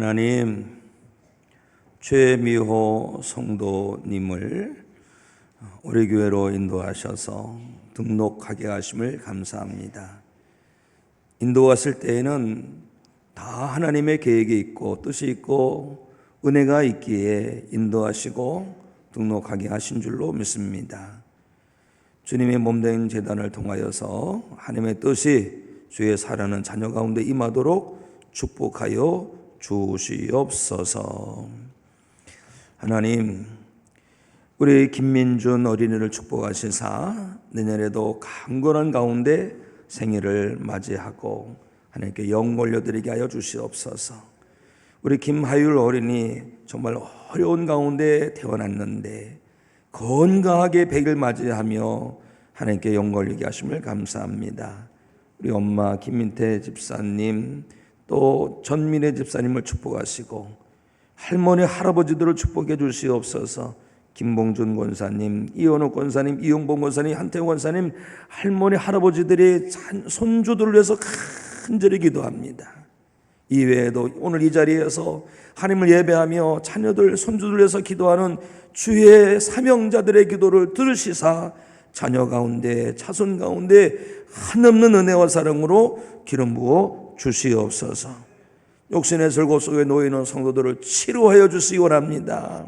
하나님, 최미호 성도님을 우리 교회로 인도하셔서 등록하게 하심을 감사합니다. 인도 왔을 때에는 다 하나님의 계획이 있고 뜻이 있고 은혜가 있기에 인도하시고 등록하게 하신 줄로 믿습니다. 주님의 몸된 제단을 통하여서 하나님의 뜻이 주의 사랑하는 자녀 가운데 임하도록 축복하여 주시옵소서. 하나님, 우리 김민준 어린이를 축복하시사 내년에도 강건한 가운데 생일을 맞이하고 하나님께 영 올려드리게 하여 주시옵소서. 우리 김하율 어린이 정말 어려운 가운데 태어났는데 건강하게 100일 맞이하며 하나님께 영 올리게 하심을 감사합니다. 우리 엄마 김민태 집사님, 또 전민의 집사님을 축복하시고 할머니 할아버지들을 축복해 주시옵소서. 김봉준 권사님, 이현우 권사님, 이용봉 권사님, 한태웅 권사님, 할머니 할아버지들의 손주들을 위해서 간절히 기도합니다. 이외에도 오늘 이 자리에서 하나님을 예배하며 자녀들 손주들 위해서 기도하는 주의 사명자들의 기도를 들으시사 자녀 가운데 자손 가운데 한없는 은혜와 사랑으로 기름 부어 주시옵소서. 육신의 슬고 속에 놓이는 성도들을 치료하여 주시기 원합니다.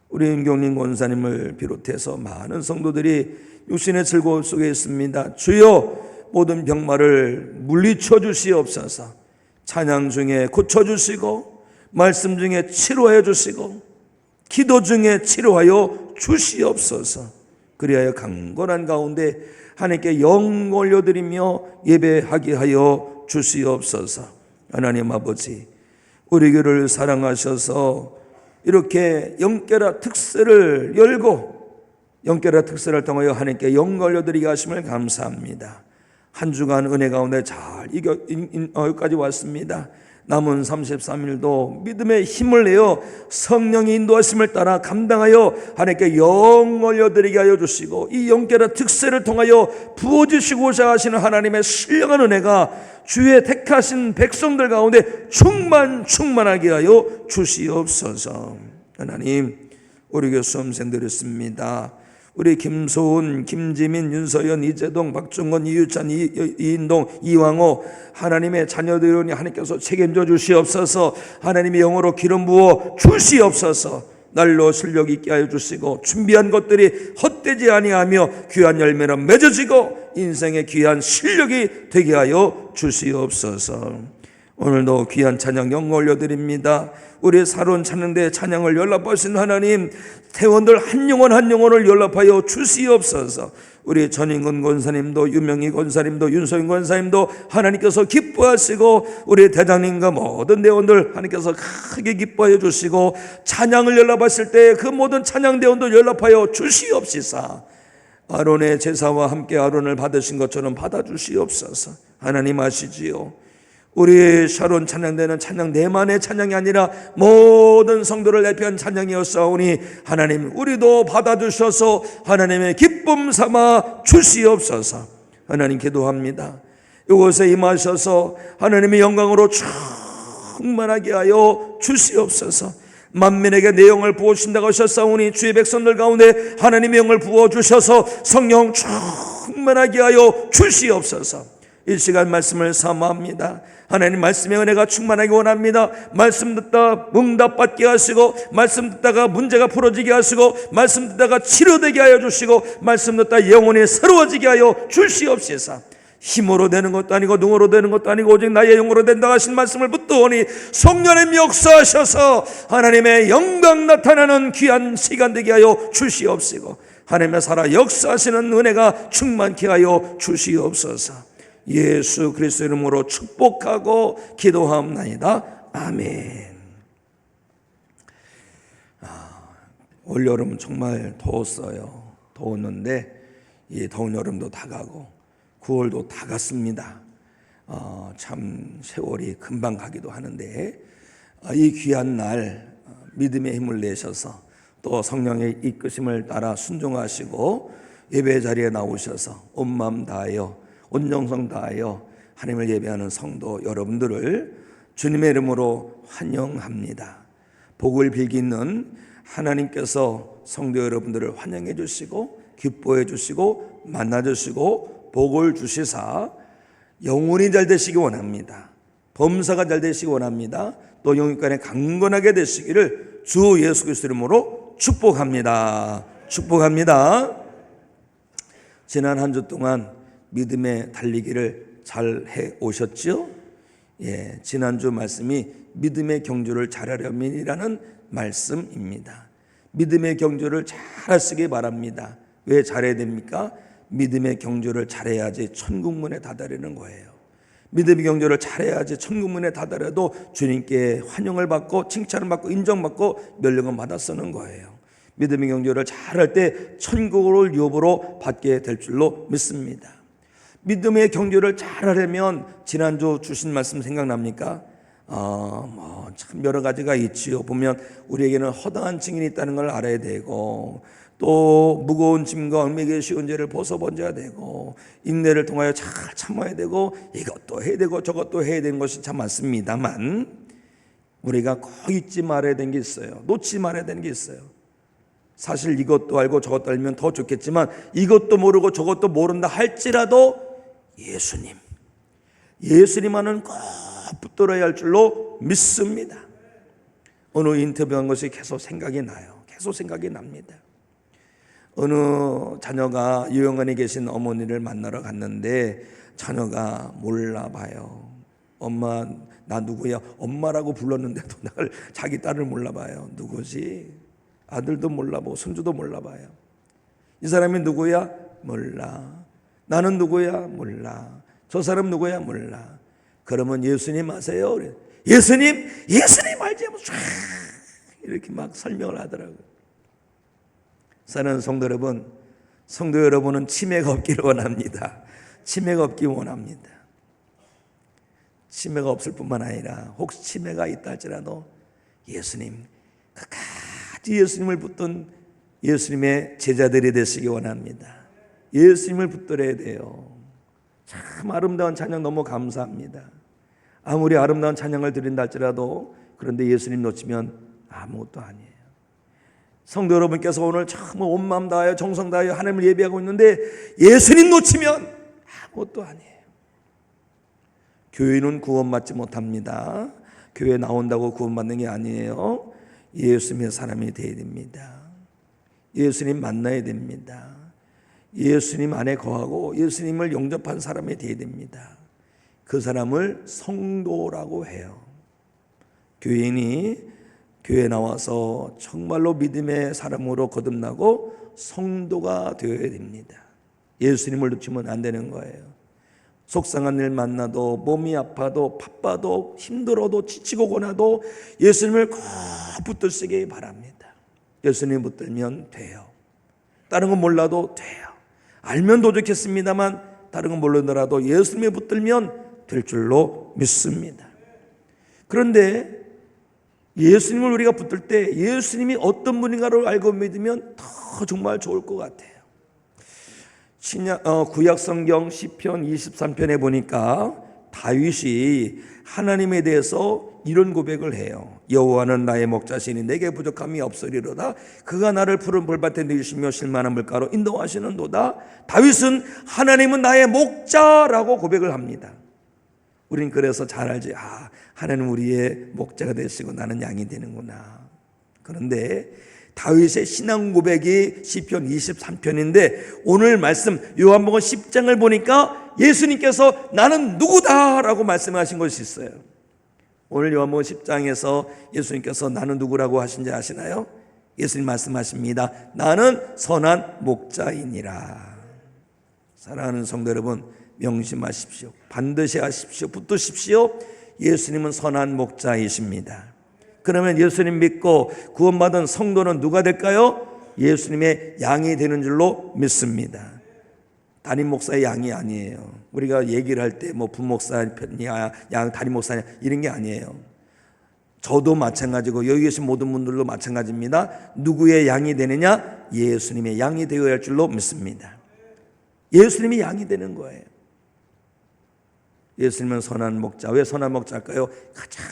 우리 은경림 권사님을 비롯해서 많은 성도들이 육신의 슬고 속에 있습니다. 주여, 모든 병마를 물리쳐 주시옵소서. 찬양 중에 고쳐주시고 말씀 중에 치료하여 주시고 기도 중에 치료하여 주시옵소서. 그리하여 강건한 가운데 하나님께 영 올려드리며 예배하게 하여 주시옵소서. 하나님 아버지, 우리 교회를 사랑하셔서 이렇게 영계라 특세를 열고 영계라 특세를 통하여 하나님께 영 올려드리게 하심을 감사합니다. 한 주간 은혜 가운데 잘 여기까지 왔습니다. 남은 33일도 믿음의 힘을 내어 성령의 인도하심을 따라 감당하여 하나님께 영 올려드리게 하여 주시고 이 영계라 특세를 통하여 부어주시고자 하시는 하나님의 신령한 은혜가 주의 택하신 백성들 가운데 충만하게 하여 주시옵소서. 하나님, 우리 교회 수험생들 있습니다. 우리 김소은, 김지민, 윤서연, 이재동, 박종건, 이유찬, 이인동, 이왕호 하나님의 자녀들이니 하나님께서 책임져 주시옵소서. 하나님의 영으로 기름 부어 주시옵소서. 날로 실력 있게 하여 주시고 준비한 것들이 헛되지 아니하며 귀한 열매로 맺어지고 인생의 귀한 실력이 되게 하여 주시옵소서. 오늘도 귀한 찬양 영 올려드립니다. 우리 사론 찬양대 찬양을 연락하신 하나님, 태원들 한 영혼을 연락하여 주시옵소서. 우리 전인근 권사님도 유명희 권사님도 윤소영 권사님도 하나님께서 기뻐하시고 우리 대장님과 모든 대원들 하나님께서 크게 기뻐하여 주시고 찬양을 연락하실 때 그 모든 찬양 대원들 연락하여 주시옵시사. 아론의 제사와 함께 아론을 받으신 것처럼 받아주시옵소서. 하나님 아시지요, 우리 샤론 찬양대는 찬양 내만의 찬양이 아니라 모든 성도를 대표한 찬양이었사오니 하나님, 우리도 받아주셔서 하나님의 기쁨 삼아 주시옵소서. 하나님 기도합니다. 이곳에 임하셔서 하나님의 영광으로 충만하게 하여 주시옵소서. 만민에게 내 영을 부어주신다고 하셨사오니 주의 백성들 가운데 하나님의 영을 부어주셔서 성령 충만하게 하여 주시옵소서. 이 시간 말씀을 사모합니다. 하나님 말씀의 은혜가 충만하게 원합니다. 말씀 듣다 응답받게 하시고 말씀 듣다가 문제가 풀어지게 하시고 말씀 듣다가 치료되게 하여 주시고 말씀 듣다 영혼이 새로워지게 하여 주시옵소서. 힘으로 되는 것도 아니고 능으로 되는 것도 아니고 오직 나의 영으로 된다 하신 말씀을 붙들오니 성령님 역사하셔서 하나님의 영광 나타나는 귀한 시간 되게 하여 주시옵시고 하나님의 살아 역사하시는 은혜가 충만케 하여 주시옵소서. 예수 그리스도 이름으로 축복하고 기도하옵나이다. 아멘. 올 여름은 정말 더웠어요. 더웠는데 이 더운 여름도 다 가고 9월도 다 갔습니다. 참 세월이 금방 가기도 하는데 이 귀한 날 믿음의 힘을 내셔서 또 성령의 이끄심을 따라 순종하시고 예배 자리에 나오셔서 온 마음 다하여 온 정성 다하여 하나님을 예배하는 성도 여러분들을 주님의 이름으로 환영합니다. 복을 빌기는 하나님께서 성도 여러분들을 환영해 주시고 기뻐해 주시고 만나 주시고 복을 주시사 영혼이 잘 되시기 원합니다. 범사가 잘 되시기 원합니다. 또 영육간에 강건하게 되시기를 주 예수 그리스도 이름으로 축복합니다. 축복합니다. 지난 한 주 동안 믿음의 달리기를 잘 해 오셨죠? 지난주 말씀이 믿음의 경주를 잘하려면이라는 말씀입니다. 믿음의 경주를 잘 하시기 바랍니다. 왜 잘해야 됩니까? 믿음의 경주를 잘해야지 천국문에 다다르는 거예요. 믿음의 경주를 잘해야지 천국문에 다다려도 주님께 환영을 받고 칭찬을 받고 인정받고 면령을 받아 쓰는 거예요. 믿음의 경주를 잘할 때 천국을 유업으로 받게 될 줄로 믿습니다. 믿음의 경주를 잘하려면 지난주 주신 말씀 생각납니까? 참 여러 가지가 있지요. 보면 우리에게는 허다한 증인이 있다는 걸 알아야 되고, 또 무거운 짐과 얽매기 쉬운 죄를 벗어버려야 되고, 인내를 통하여 잘 참아야 되고, 이것도 해야 되고 저것도 해야 되는 것이 참 많습니다만, 우리가 꼭 잊지 말아야 되는 게 있어요. 놓지 말아야 되는 게 있어요. 사실 이것도 알고 저것도 알면 더 좋겠지만, 이것도 모르고 저것도 모른다 할지라도 예수님만은 꼭 붙들어야 할 줄로 믿습니다. 어느 인터뷰한 것이 계속 생각이 나요. 계속 생각이 납니다. 어느 자녀가 요양원에 계신 어머니를 만나러 갔는데 자녀가 몰라 봐요. 엄마 나 누구야? 엄마라고 불렀는데도 날 자기 딸을 몰라 봐요. 누구지? 아들도 몰라보고 손주도 몰라봐요. 이 사람이 누구야? 몰라. 나는 누구야? 몰라. 저 사람 누구야? 몰라. 그러면 예수님 아세요? 예수님 알지? 하면서 이렇게 막 설명을 하더라고요. 사랑하는 성도 여러분은 치매가 없기를 원합니다. 치매가 없기 원합니다. 치매가 없을 뿐만 아니라 혹시 치매가 있다 할지라도 예수님 끝까지 예수님을 붙든 예수님의 제자들이 되시기 원합니다. 예수님을 붙들어야 돼요. 참 아름다운 찬양 너무 감사합니다. 아무리 아름다운 찬양을 드린다 할지라도 그런데 예수님 놓치면 아무것도 아니에요. 성도 여러분께서 오늘 참 온 마음 다하여 정성 다하여 하나님을 예배하고 있는데 예수님 놓치면 아무것도 아니에요. 교회는 구원받지 못합니다. 교회 나온다고 구원받는 게 아니에요. 예수님의 사람이 되어야 됩니다. 예수님 만나야 됩니다. 예수님 안에 거하고 예수님을 영접한 사람이 되어야 됩니다. 그 사람을 성도라고 해요. 교인이 교회에 나와서 정말로 믿음의 사람으로 거듭나고 성도가 되어야 됩니다. 예수님을 놓치면 안 되는 거예요. 속상한 일 만나도 몸이 아파도 바빠도 힘들어도 지치고 고나도 예수님을 꼭 붙들시기 바랍니다. 예수님 붙들면 돼요. 다른 건 몰라도 돼요. 알면 더 좋겠습니다만 다른 건 모르더라도 예수님에 붙들면 될 줄로 믿습니다. 그런데 예수님을 우리가 붙들 때 예수님이 어떤 분인가를 알고 믿으면 더 정말 좋을 것 같아요. 구약 성경 시편 23편에 보니까 다윗이 하나님에 대해서 이런 고백을 해요. 여호와는 나의 목자시니 내게 부족함이 없으리로다. 그가 나를 푸른 풀밭에 누이시며 실만한 물가로 인도하시는도다. 다윗은 하나님은 나의 목자라고 고백을 합니다. 우린 그래서 잘 알지. 하나님 우리의 목자가 되시고 나는 양이 되는구나. 그런데 다윗의 신앙 고백이 시편 23편인데 오늘 말씀 요한복음 10장을 보니까 예수님께서 나는 누구다라고 말씀하신 것이 있어요. 오늘 요한복음 10장에서 예수님께서 나는 누구라고 하신지 아시나요? 예수님 말씀하십니다. 나는 선한 목자이니라. 사랑하는 성도 여러분, 명심하십시오. 반드시 하십시오. 붙드십시오. 예수님은 선한 목자이십니다. 그러면 예수님 믿고 구원받은 성도는 누가 될까요? 예수님의 양이 되는 줄로 믿습니다. 담임 목사의 양이 아니에요. 우리가 얘기를 할 때 뭐 부목사 편이야, 양 담임 목사냐 이런 게 아니에요. 저도 마찬가지고 여기 계신 모든 분들도 마찬가지입니다. 누구의 양이 되느냐? 예수님의 양이 되어야 할 줄로 믿습니다. 예수님이 양이 되는 거예요. 예수님은 선한 목자. 왜 선한 목자일까요? 가장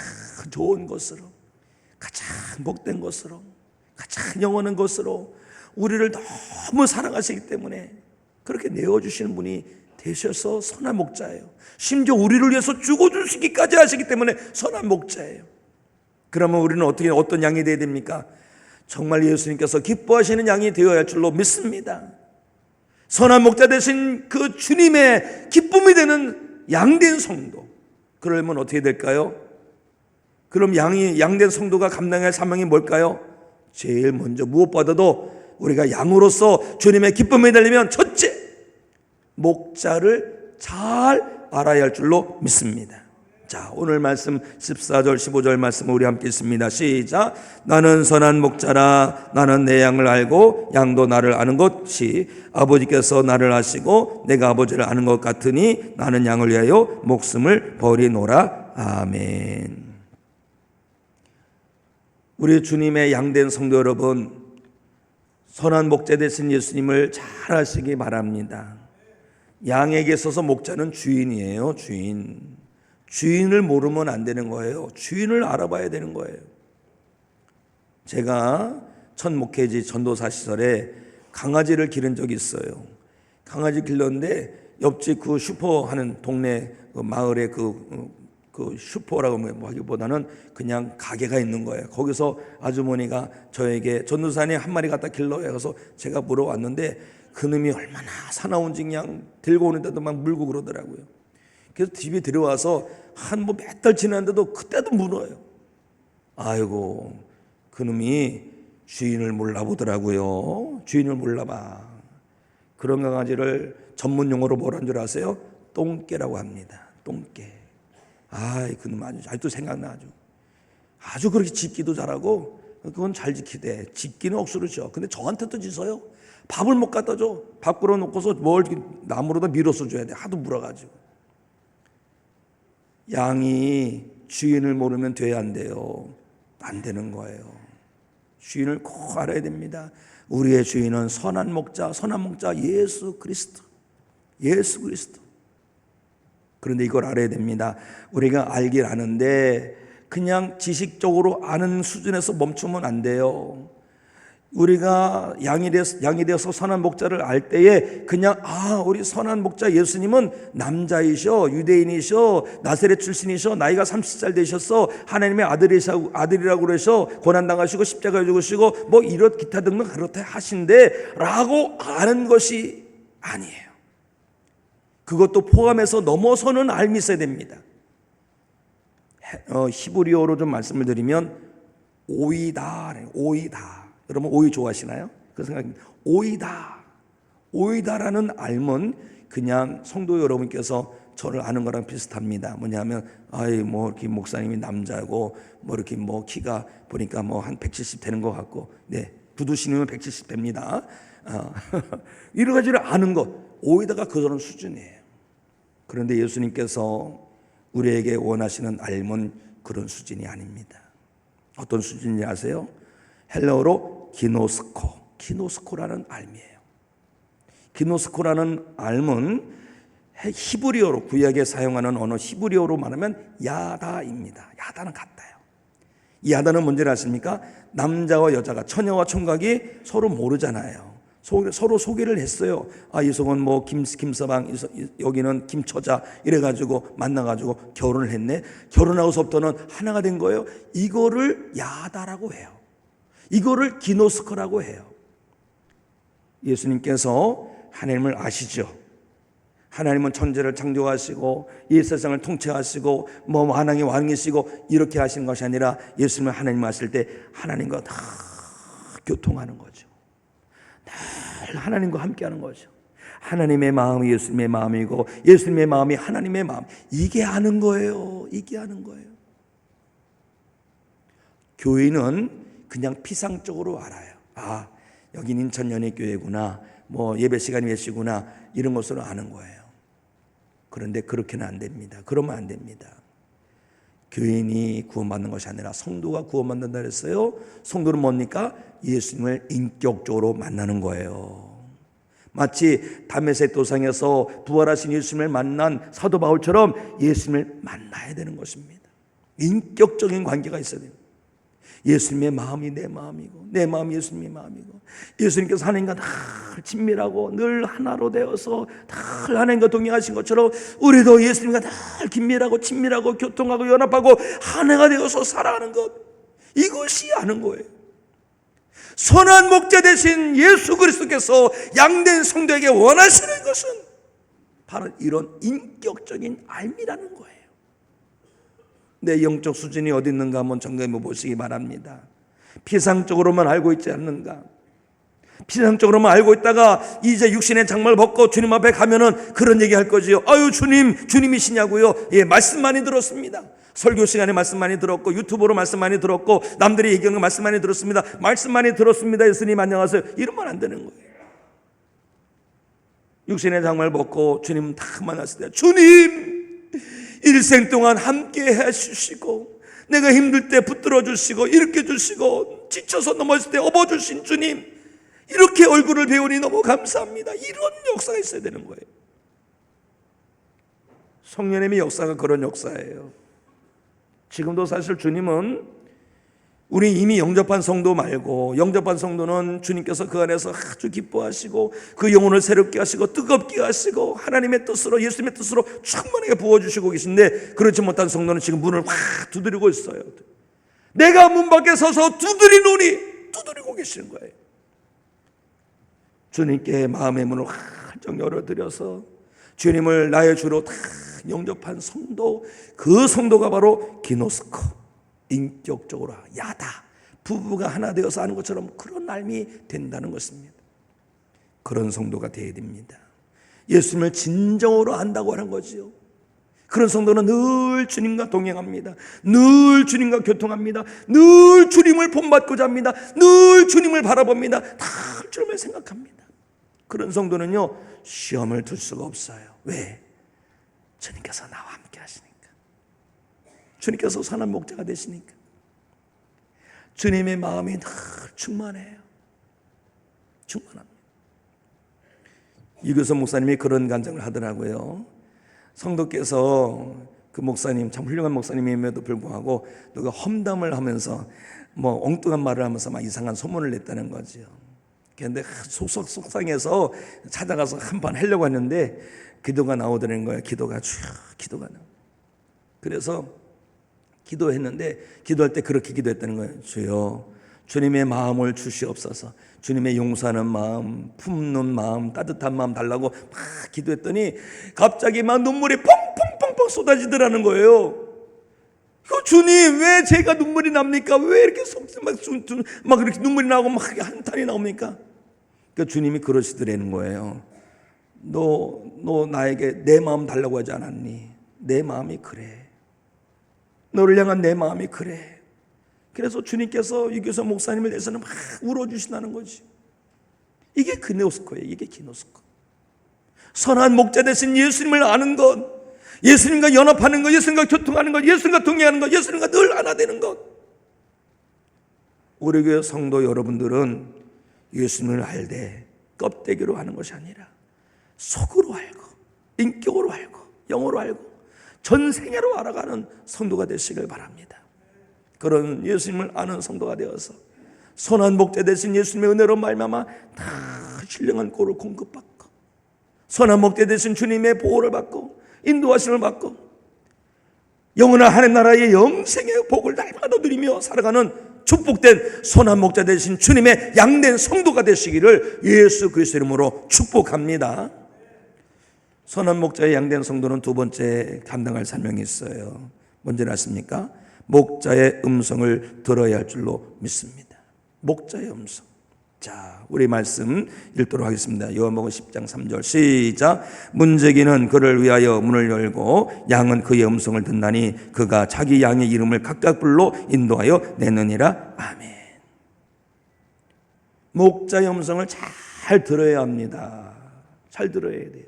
좋은 것으로, 가장 복된 것으로, 가장 영원한 것으로 우리를 너무 사랑하시기 때문에 그렇게 내어주시는 분이 되셔서 선한 목자예요. 심지어 우리를 위해서 죽어주시기까지 하시기 때문에 선한 목자예요. 그러면 우리는 어떤 양이 되어야 됩니까? 정말 예수님께서 기뻐하시는 양이 되어야 할 줄로 믿습니다. 선한 목자 되신 그 주님의 기쁨이 되는 양된 성도. 그러면 어떻게 될까요? 그럼 양된 성도가 감당할 사명이 뭘까요? 제일 먼저 무엇보다도 우리가 양으로서 주님의 기쁨이 되려면 첫째, 목자를 잘 알아야 할 줄로 믿습니다. 자, 오늘 말씀 14절 15절 말씀을 우리 함께 읽습니다. 시작. 나는 선한 목자라. 나는 내 양을 알고 양도 나를 아는 것이 아버지께서 나를 아시고 내가 아버지를 아는 것 같으니 나는 양을 위하여 목숨을 버리노라. 아멘. 우리 주님의 양된 성도 여러분, 선한 목자 되신 예수님을 잘 아시기 바랍니다. 양에게 있어서 목자는 주인이에요. 주인을 모르면 안 되는 거예요. 주인을 알아봐야 되는 거예요. 제가 첫 목회지 전도사 시절에 강아지를 기른 적이 있어요. 강아지 길렀는데 옆집 그 슈퍼 하는 동네 그 마을에 그 슈퍼라고 하기보다는 그냥 가게가 있는 거예요. 거기서 아주머니가 저에게 전도사님 한 마리 갖다 길러요. 그래서 제가 물어왔는데 그놈이 얼마나 사나운지 그냥 들고 오는데도 막 물고 그러더라고요. 그래서 집에 들어와서 한 몇 달 지났는데도 그때도 물어요. 아이고, 그놈이 주인을 몰라보더라고요. 주인을 몰라봐. 그런 강아지를 전문 용어로 뭐라는 줄 아세요? 똥개라고 합니다. 똥개. 아이, 그놈 아직도 생각나. 아주 그렇게 짖기도 잘하고 그건 잘 지키대. 짖기는 억수로 져. 근데 저한테도 짖어요. 밥을 못 갖다 줘. 밥 끓여놓고서 뭘 나무로다 밀어서 줘야 돼. 하도 물어가지고. 양이 주인을 모르면 돼야 안 돼요. 안 되는 거예요. 주인을 꼭 알아야 됩니다. 우리의 주인은 선한 목자 예수 그리스도. 그런데 이걸 알아야 됩니다. 우리가 알길 아는데 그냥 지식적으로 아는 수준에서 멈추면 안 돼요. 우리가 양이 되어서 선한 목자를 알 때에 그냥 우리 선한 목자 예수님은 남자이셔, 유대인이셔, 나사렛 출신이셔, 나이가 30살 되셨어, 하나님의 아들이라고 그러셔, 고난당하시고 십자가에 죽으시고 뭐 이렇 기타 등등 그렇다 하신데 라고 아는 것이 아니에요. 그것도 포함해서 넘어서는 알미 있어야 됩니다. 히브리어로 좀 말씀을 드리면 오이다. 여러분 오이 좋아하시나요? 그 생각입니다. 오이다라는 알면 그냥 성도 여러분께서 저를 아는 거랑 비슷합니다. 뭐냐면 뭐 이렇게 목사님이 남자고 뭐 이렇게 뭐 키가 보니까 뭐 한 170 되는 것 같고, 네, 구두 신으면 170 됩니다. 이런 가지를 아는 것, 오이다가 그런 수준이에요. 그런데 예수님께서 우리에게 원하시는 알면 그런 수준이 아닙니다. 어떤 수준인지 아세요? 헬라어로 기노스코라는 알미예요. 기노스코라는 알은 히브리어로, 구약에 사용하는 언어 히브리어로 말하면 야다입니다. 야다는 같아요. 이 야다는 뭔지 아십니까? 남자와 여자가, 처녀와 총각이 서로 모르잖아요. 서로 소개를 했어요. 이 속은 뭐 김서방, 여기는 김처자, 이래가지고 만나가지고 결혼을 했네. 결혼하고서부터는 하나가 된 거예요. 이거를 야다라고 해요. 이거를 기노스코라고 해요. 예수님께서 하나님을 아시죠? 하나님은 천지를 창조하시고 이 세상을 통치하시고 뭐 만왕의 왕이시고 이렇게 하시는 것이 아니라 예수님을 하나님 아실 때 하나님과 다 교통하는 거죠. 늘 하나님과 함께하는 거죠. 하나님의 마음이 예수님의 마음이고 예수님의 마음이 하나님의 마음. 이게 아는 거예요. 교회는 그냥 피상적으로 알아요. 여긴 인천연예교회구나, 뭐 예배 시간이 몇 시구나, 이런 것으로 아는 거예요. 그런데 그렇게는 안 됩니다. 그러면 안 됩니다. 교인이 구원받는 것이 아니라 성도가 구원받는다 그랬어요. 성도는 뭡니까? 예수님을 인격적으로 만나는 거예요. 마치 다메섹 도상에서 부활하신 예수님을 만난 사도 바울처럼 예수님을 만나야 되는 것입니다. 인격적인 관계가 있어야 돼요. 예수님의 마음이 내 마음이고 내 마음이 예수님의 마음이고, 예수님께서 하나님과 늘 친밀하고 늘 하나로 되어서 늘 하나님과 동행하신 것처럼 우리도 예수님과 늘 긴밀하고 친밀하고 교통하고 연합하고 하나가 되어서 살아가는 것, 이것이 아는 거예요. 선한 목자 되신 예수 그리스도께서 양된 성도에게 원하시는 것은 바로 이런 인격적인 알미라는 거예요. 내 영적 수준이 어디 있는가 한번 점검해 보시기 바랍니다. 피상적으로만 알고 있지 않는가? 피상적으로만 알고 있다가 이제 육신의 장막을 벗고 주님 앞에 가면은 그런 얘기 할 거지요. 아유, 주님이시냐고요? 예, 말씀 많이 들었습니다. 설교 시간에 말씀 많이 들었고, 유튜브로 말씀 많이 들었고, 남들이 얘기하는 거 말씀 많이 들었습니다. 말씀 많이 들었습니다. 예수님 안녕하세요. 이러면 안 되는 거예요. 육신의 장막을 벗고 주님 딱 만났을 때, 주님 일생 동안 함께 해주시고 내가 힘들 때 붙들어 주시고 일으켜 주시고 지쳐서 넘어질 때 업어주신 주님, 이렇게 얼굴을 배우니 너무 감사합니다. 이런 역사가 있어야 되는 거예요. 성령님의 역사가 그런 역사예요. 지금도 사실 주님은 우리 이미 영접한 성도 말고, 영접한 성도는 주님께서 그 안에서 아주 기뻐하시고 그 영혼을 새롭게 하시고 뜨겁게 하시고 하나님의 뜻으로, 예수님의 뜻으로 충만하게 부어주시고 계신데, 그렇지 못한 성도는 지금 문을 확 두드리고 있어요. 내가 문 밖에 서서 두드리노니 두드리고 계시는 거예요. 주님께 마음의 문을 활짝 열어드려서 주님을 나의 주로 다 영접한 성도, 그 성도가 바로 기노스코, 인격적으로 야다, 부부가 하나 되어서 하는 것처럼 그런 삶이 된다는 것입니다. 그런 성도가 되어야 됩니다. 예수님을 진정으로 안다고 하는 거지요. 그런 성도는 늘 주님과 동행합니다. 늘 주님과 교통합니다. 늘 주님을 본받고자 합니다. 늘 주님을 바라봅니다. 다 주님을 생각합니다. 그런 성도는요, 시험을 둘 수가 없어요. 왜? 주님께서 나와 함께 하시니까. 주님께서 선한 목자가 되시니까. 주님의 마음이 늘 충만해요. 충만합니다. 이교섭 목사님이 그런 간증을 하더라고요. 성도께서, 그 목사님 참 훌륭한 목사님임에도 불구하고 누가 험담을 하면서 뭐 엉뚱한 말을 하면서 막 이상한 소문을 냈다는 거죠. 그런데 속상해서 찾아가서 한판 하려고 했는데 기도가 나오더라는 거예요. 기도가 나와. 그래서 기도했는데, 기도할 때 그렇게 기도했다는 거예요. 주여, 주님의 마음을 주시옵소서. 주님의 용서하는 마음, 품는 마음, 따뜻한 마음 달라고 막 기도했더니 갑자기 막 눈물이 펑펑펑펑 쏟아지더라는 거예요. 주님, 왜 제가 눈물이 납니까? 왜 이렇게 막 이렇게 눈물이 나고 막 한탄이 나옵니까? 그러니까 주님이 그러시더라는 거예요. 너 나에게 내 마음 달라고 하지 않았니? 내 마음이 그래. 너를 향한 내 마음이 그래. 그래서 주님께서 유교섭 목사님을 위해서는 막 울어주신다는 거지. 이게 기노스코예요. 이게 기노스코. 선한 목자 되신 예수님을 아는 것, 예수님과 연합하는 것, 예수님과 교통하는 것, 예수님과 동행하는 것, 예수님과 늘 하나 되는 것. 우리 교회 성도 여러분들은 예수님을 알되 껍데기로 하는 것이 아니라 속으로 알고, 인격으로 알고, 영으로 알고 전생애로 알아가는 성도가 되시길 바랍니다. 그런 예수님을 아는 성도가 되어서 선한 목자 되신 예수님의 은혜로 말미암아 다 신령한 꼴을 공급받고, 선한 목자 되신 주님의 보호를 받고 인도하심을 받고 영원한 하나님 나라의 영생의 복을 날마다 누리며 살아가는 축복된 선한 목자 되신 주님의 양된 성도가 되시기를 예수 그리스도 이름으로 축복합니다. 선한 목자의 양된 성도는 두 번째 감당할 사명이 있어요. 뭔지 아십니까? 목자의 음성을 들어야 할 줄로 믿습니다. 목자의 음성. 자, 우리 말씀 읽도록 하겠습니다. 요한복음 10장 3절 시작. 문지기는 그를 위하여 문을 열고 양은 그의 음성을 듣나니 그가 자기 양의 이름을 각각 불러 인도하여 내느니라. 아멘. 목자의 음성을 잘 들어야 합니다. 잘 들어야 돼요.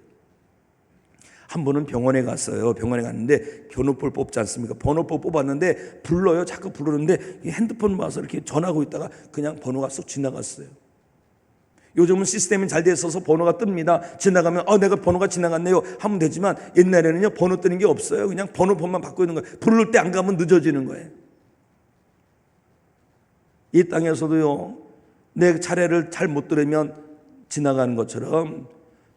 한 번은 병원에 갔어요. 병원에 갔는데 번호표를 뽑지 않습니까? 번호표 뽑았는데 불러요. 자꾸 부르는데 핸드폰 봐서 이렇게 전화하고 있다가 그냥 번호가 쏙 지나갔어요. 요즘은 시스템이 잘 돼 있어서 번호가 뜹니다. 지나가면 내가 번호가 지나갔네요 하면 되지만, 옛날에는요 번호 뜨는 게 없어요. 그냥 번호판만 바꾸고 있는 거예요. 부를 때 안 가면 늦어지는 거예요. 이 땅에서도요, 내 차례를 잘 못 들으면 지나가는 것처럼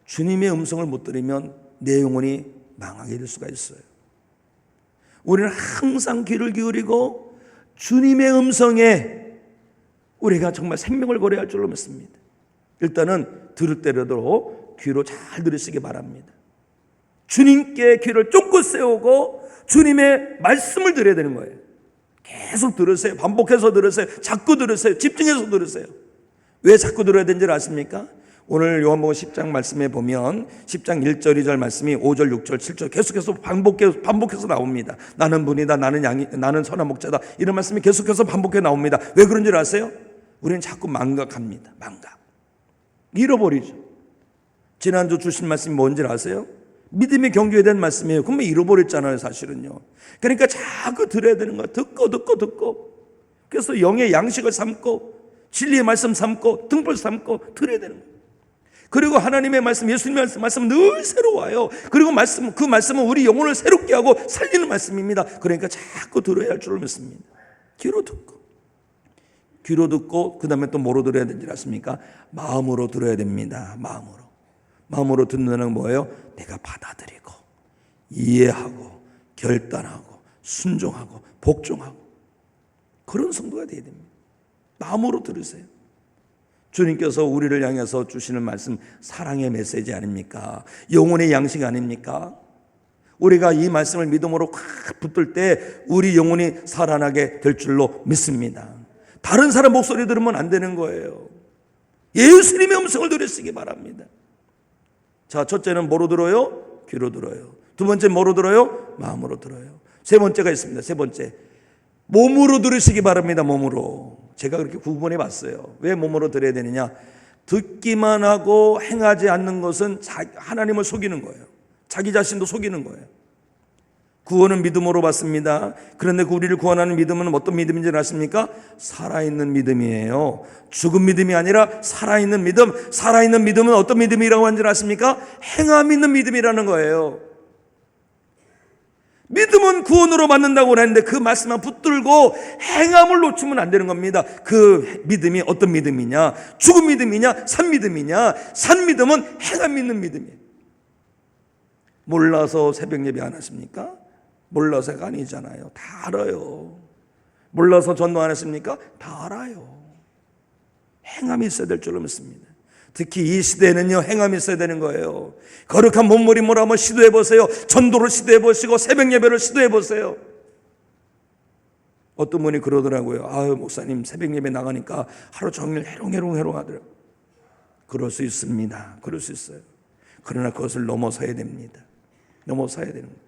주님의 음성을 못 들으면 내 영혼이 망하게 될 수가 있어요. 우리는 항상 귀를 기울이고 주님의 음성에 우리가 정말 생명을 걸어야 할 줄로 믿습니다. 일단은 들을 때라도 귀로 잘 들으시기 바랍니다. 주님께 귀를 쫑긋 세우고 주님의 말씀을 들어야 되는 거예요. 계속 들으세요. 반복해서 들으세요. 자꾸 들으세요. 집중해서 들으세요. 왜 자꾸 들어야 되는지 아십니까? 오늘 요한복음 10장 말씀에 보면 10장 1절 2절 말씀이 5절 6절 7절 계속해서 반복해서 나옵니다. 나는 분이다, 나는 선한 목자다, 이런 말씀이 계속해서 반복해 나옵니다. 왜 그런 줄 아세요? 우리는 자꾸 망각합니다. 망각, 잃어버리죠. 지난주 주신 말씀이 뭔지 아세요? 믿음의 경주에 대한 말씀이에요. 그러면 잃어버렸잖아요, 사실은요. 그러니까 자꾸 들어야 되는 거예요. 듣고 그래서 영의 양식을 삼고 진리의 말씀 삼고 등불 삼고 들어야 되는 거예요. 그리고 하나님의 말씀, 예수님의 말씀 늘 새로워요. 그리고 그 말씀은 우리 영혼을 새롭게 하고 살리는 말씀입니다. 그러니까 자꾸 들어야 할 줄을 믿습니다. 귀로 듣고 그 다음에 또 뭐로 들어야 되는지 아십니까? 마음으로 들어야 됩니다. 마음으로 듣는 뭐예요? 내가 받아들이고 이해하고 결단하고 순종하고 복종하고 그런 성도가 되어야 됩니다. 마음으로 들으세요. 주님께서 우리를 향해서 주시는 말씀, 사랑의 메시지 아닙니까? 영혼의 양식 아닙니까? 우리가 이 말씀을 믿음으로 확 붙들 때 우리 영혼이 살아나게 될 줄로 믿습니다. 다른 사람 목소리 들으면 안 되는 거예요. 예수님의 음성을 들으시기 바랍니다. 자, 첫째는 뭐로 들어요? 귀로 들어요. 두 번째 뭐로 들어요? 마음으로 들어요. 세 번째가 있습니다. 세 번째, 몸으로 들으시기 바랍니다. 몸으로. 제가 그렇게 구분해 봤어요. 왜 몸으로 들어야 되느냐? 듣기만 하고 행하지 않는 것은 하나님을 속이는 거예요. 자기 자신도 속이는 거예요. 구원은 믿음으로 받습니다. 그런데 우리를 구원하는 믿음은 어떤 믿음인지 아십니까? 살아있는 믿음이에요. 죽은 믿음이 아니라 살아있는 믿음. 살아있는 믿음은 어떤 믿음이라고 하는지 아십니까? 행함 있는 믿음이라는 거예요. 믿음은 구원으로 받는다고 하는데 그 말씀만 붙들고 행함을 놓치면 안 되는 겁니다. 그 믿음이 어떤 믿음이냐? 죽은 믿음이냐? 산 믿음이냐? 산 믿음은 행함 있는 믿음이에요. 몰라서 새벽 예배 안 하십니까? 몰라서가 아니잖아요. 다 알아요. 몰라서 전도 안 했습니까? 다 알아요. 행함이 있어야 될 줄로 믿습니다. 특히 이 시대에는요, 행함이 있어야 되는 거예요. 거룩한 몸부림을 한번 시도해 보세요. 전도를 시도해 보시고 새벽 예배를 시도해 보세요. 어떤 분이 그러더라고요. 아유, 목사님 새벽 예배 나가니까 하루 종일 해롱해롱 하더라고요. 그럴 수 있습니다. 그럴 수 있어요. 그러나 그것을 넘어서야 됩니다. 넘어서야 되는 거예요.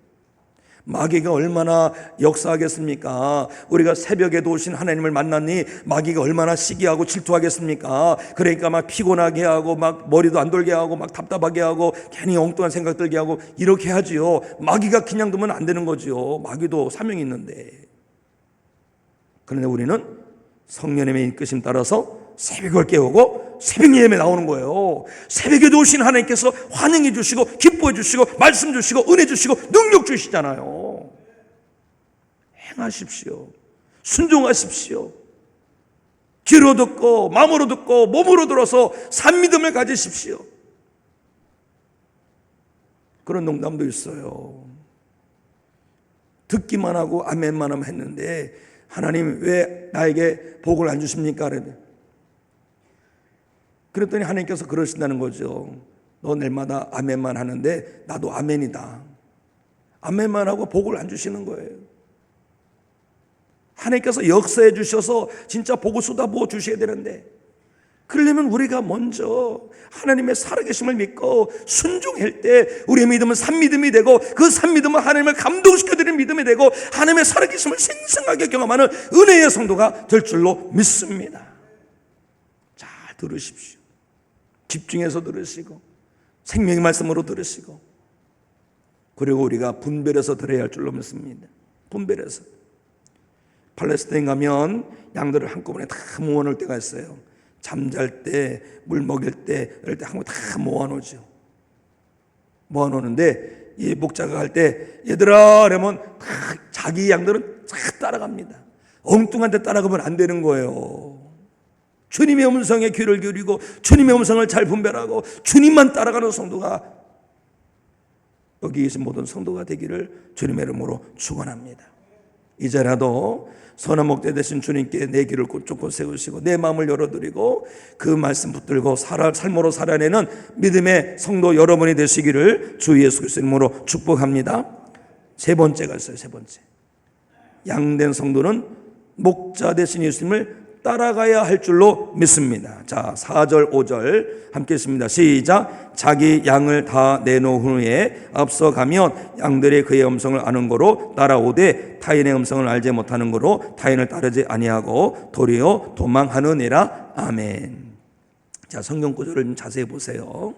마귀가 얼마나 역사하겠습니까? 우리가 새벽에도 오신 하나님을 만났니 마귀가 얼마나 시기하고 질투하겠습니까? 그러니까 막 피곤하게 하고 막 머리도 안 돌게 하고 막 답답하게 하고 괜히 엉뚱한 생각 들게 하고 이렇게 하지요. 마귀가 그냥 두면 안 되는 거지요. 마귀도 사명이 있는데. 그런데 우리는 성령님의 이끄심 따라서 새벽을 깨우고 새벽 예배에 나오는 거예요. 새벽에도 오신 하나님께서 환영해 주시고 기뻐해 주시고 말씀 주시고 은혜 주시고 능력 주시잖아요. 행하십시오. 순종하십시오. 귀로 듣고 마음으로 듣고 몸으로 들어서 산 믿음을 가지십시오. 그런 농담도 있어요. 듣기만 하고 아멘만 하면 했는데 하나님 왜 나에게 복을 안 주십니까? 그랬더니 하나님께서 그러신다는 거죠. 너 내일마다 아멘만 하는데 나도 아멘이다. 아멘만 하고 복을 안 주시는 거예요. 하나님께서 역사해 주셔서 진짜 복을 쏟아부어 주셔야 되는데, 그러려면 우리가 먼저 하나님의 살아계심을 믿고 순종할 때 우리의 믿음은 산믿음이 되고 그 산믿음은 하나님을 감동시켜드리는 믿음이 되고 하나님의 살아계심을 생생하게 경험하는 은혜의 성도가 될 줄로 믿습니다. 잘 들으십시오. 집중해서 들으시고 생명의 말씀으로 들으시고, 그리고 우리가 분별해서 들어야 할 줄로 믿습니다. 분별해서. 팔레스타인 가면 양들을 한꺼번에 다 모아놓을 때가 있어요. 잠잘 때, 물 먹일 때, 이럴 때 한 번 다 모아놓죠. 모아놓는데 이 목자가 갈 때 얘들아 그러면 다 자기 양들은 다 따라갑니다. 엉뚱한 데 따라가면 안 되는 거예요. 주님의 음성에 귀를 기울이고 주님의 음성을 잘 분별하고 주님만 따라가는 성도가, 여기 계신 모든 성도가 되기를 주님의 이름으로 축원합니다. 이제라도 선한 목자 되신 주님께 내 길을 쫓고 세우시고 내 마음을 열어드리고 그 말씀 붙들고 삶으로 살아내는 믿음의 성도 여러분이 되시기를 주 예수 그리스도 이름으로 축복합니다. 세 번째가 있어요. 세 번째, 양된 성도는 목자 되신 예수님을 따라가야 할 줄로 믿습니다. 자, 4절 5절 함께 읽습니다. 시작. 자기 양을 다 내놓은 후에 앞서가면 양들이 그의 음성을 아는 거로 따라오되 타인의 음성을 알지 못하는 거로 타인을 따르지 아니하고 도리어 도망하느니라. 아멘. 자, 성경 구절을 좀 자세히 보세요.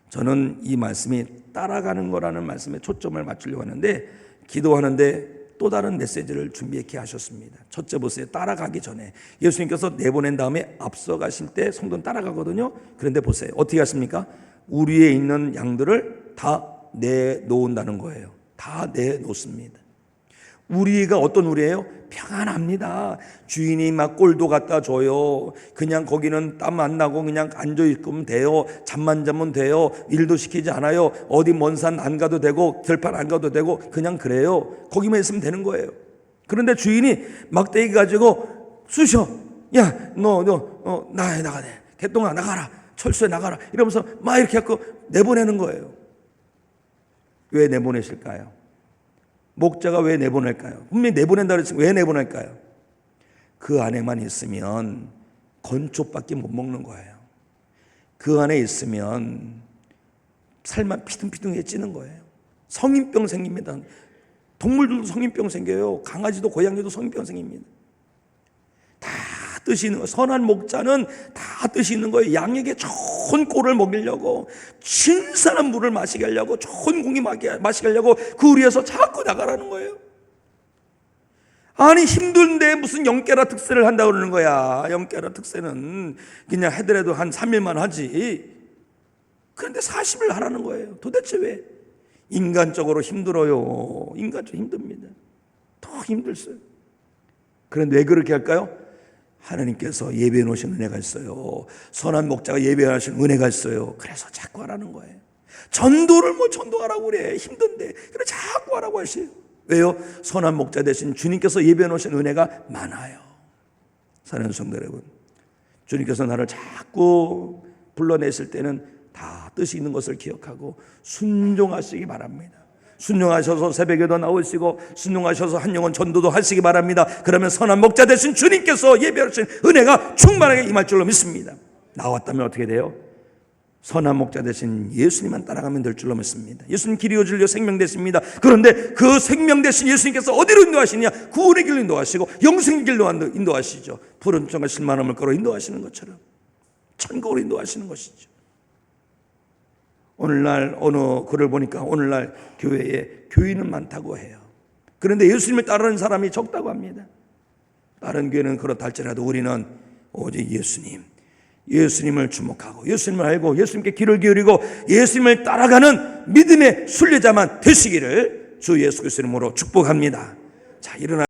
저는 이 말씀이 따라가는 거라는 말씀에 초점을 맞추려고 하는데 기도하는데 또 다른 메시지를 준비했게 하셨습니다. 첫째 보세요. 따라가기 전에 예수님께서 내보낸 다음에 앞서가실 때 성도는 따라가거든요. 그런데 보세요. 어떻게 하십니까? 우리에 있는 양들을 다 내놓는다는 거예요. 다 내놓습니다. 우리가 어떤 우리예요? 평안합니다. 주인이 막 꼴도 갖다 줘요. 그냥 거기는 땀 안 나고 그냥 앉아있으면 돼요. 잠만 자면 돼요. 일도 시키지 않아요. 어디 먼 산 안 가도 되고 들판 안 가도 되고 그냥 그래요. 거기만 있으면 되는 거예요. 그런데 주인이 막대기 가지고 쑤셔. 야, 너 나가야 돼. 개똥아 나가라. 철수에 나가라. 이러면서 막 이렇게 하고 내보내는 거예요. 왜 내보내실까요? 목자가 왜 내보낼까요? 분명히 내보낸다 그랬지만 왜 내보낼까요? 그 안에만 있으면 건초밖에 못 먹는 거예요. 그 안에 있으면 살만 피둥피둥해지는 거예요. 성인병 생깁니다. 동물들도 성인병 생겨요. 강아지도 고양이도 성인병 생깁니다. 다 뜻이 있는 거예요. 선한 목자는 다 뜻이 있는 거예요. 양에게 좋은 꼴을 먹이려고, 신선한 물을 마시게 하려고, 좋은 공기 마시게 하려고 그 위에서 자꾸 나가라는 거예요. 아니 힘든데 무슨 영계라 특세를 한다고 그러는 거야. 영계라 특세는 그냥 하더라도 한 3일만 하지. 그런데 40일 하라는 거예요. 도대체 왜? 인간적으로 힘들어요. 인간적으로 힘듭니다. 더 힘들어요. 그런데 왜 그렇게 할까요? 하나님께서 예배해 놓으신 은혜가 있어요. 선한 목자가 예배해 놓으신 은혜가 있어요. 그래서 자꾸 하라는 거예요. 전도를 뭐 전도하라고 그래. 힘든데. 그래 자꾸 하라고 하세요. 왜요? 선한 목자 대신 주님께서 예배해 놓으신 은혜가 많아요. 사랑하는 성도 여러분, 주님께서 나를 자꾸 불러내실 때는 다 뜻이 있는 것을 기억하고 순종하시기 바랍니다. 순종하셔서 새벽에도 나오시고 순종하셔서 한 영혼 전도도 하시기 바랍니다. 그러면 선한 목자 되신 주님께서 예배하신 은혜가 충만하게 임할 줄로 믿습니다. 나왔다면 어떻게 돼요? 선한 목자 되신 예수님만 따라가면 될 줄로 믿습니다. 예수님 길이요 진리요 생명 되십니다. 그런데 그 생명 되신 예수님께서 어디로 인도하시냐? 구원의 길로 인도하시고 영생의 길로 인도하시죠. 푸른 정과 실만한 물가로 인도하시는 것처럼 천국으로 인도하시는 것이죠. 오늘날 어느 글을 보니까 오늘날 교회에 교인은 많다고 해요. 그런데 예수님을 따르는 사람이 적다고 합니다. 다른 교회는 그렇다 할지라도 우리는 오직 예수님을 주목하고 예수님을 알고 예수님께 귀를 기울이고 예수님을 따라가는 믿음의 순례자만 되시기를 주 예수 그리스도 이름으로 축복합니다. 자, 일어나